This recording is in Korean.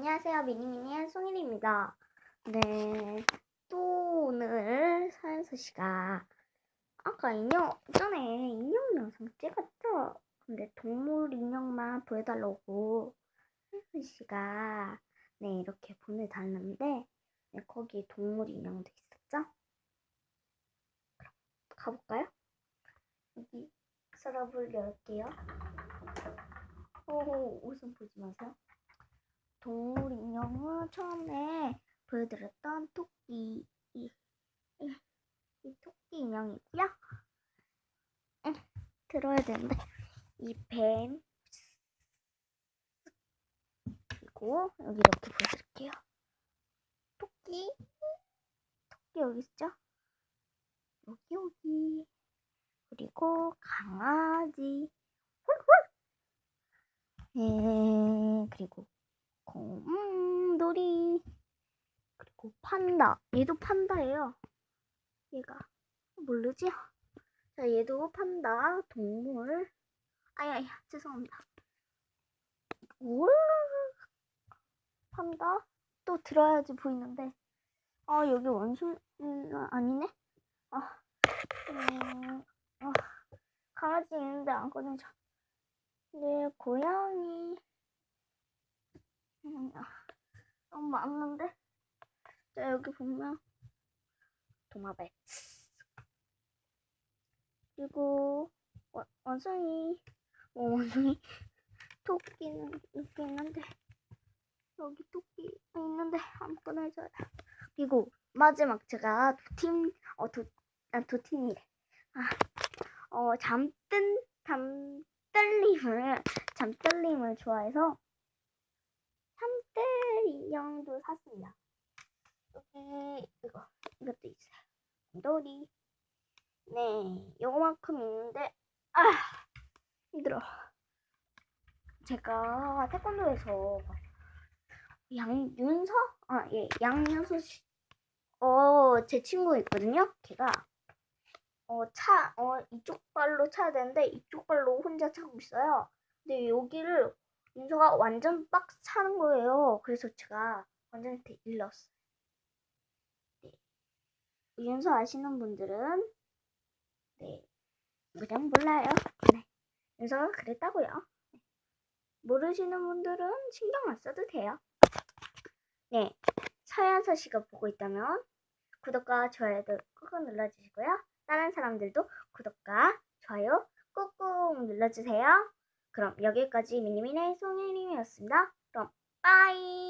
안녕하세요. 미니미니의 송일입니다. 네, 또 오늘 서연서씨가 아까 전에 인형 영상 찍었죠? 근데 동물 인형만 보여달라고 서연서씨가 이렇게 보내달랐는데 거기 동물 인형도 있었죠? 그럼 가볼까요? 여기 서랍을 열게요. 웃음 보지 마세요. 동물 인형은 처음에 보여드렸던 토끼 이 토끼 인형이고요. 들어야 되는데 이 뱀 그리고 여기 이렇게 보여드릴게요. 토끼 여기 있죠? 여기 그리고 강아지 그리고 곰돌이 그리고 판다. 얘도 판다예요. 얘가 모르지? 자, 얘도 판다 동물. 아야 죄송합니다. 뭘 판다? 또 들어야지 보이는데. 여기 원숭이 아니네. 강아지 있는데 안 꺼내죠. 네, 고양이. 너무 많은데. 자, 여기 보면 도마뱀. 그리고 원숭이. 원숭이. 토끼는 여기 있는데. 여기 토끼 있는데 아무거나 해줘야 돼. 그리고 마지막 제가 도팀이래. 잠들림을 좋아해서 잠들 인형도 샀습니다. 여기 이것도 있어요. 곰돌이. 네, 요만큼 있는데 힘들어. 제가 태권도에서 양윤서? 양윤서 씨. 제 친구 있거든요. 걔가 이쪽 발로 차야 되는데 이쪽 발로 혼자 차고 있어요. 근데 여기를 윤서가 완전 빡 차는 거예요. 그래서 제가 완전 일렀어요. 네. 윤서 아시는 분들은 그냥 몰라요. 네. 윤서가 그랬다고요. 모르시는 분들은 신경 안 써도 돼요. 네, 서연서 씨가 보고 있다면 구독과 좋아요도 꾹꾹 눌러주시고요. 다른 사람들도 구독과 좋아요 꾹꾹 눌러주세요. 그럼 여기까지 미니미니 송혜님이었습니다. 그럼 빠이.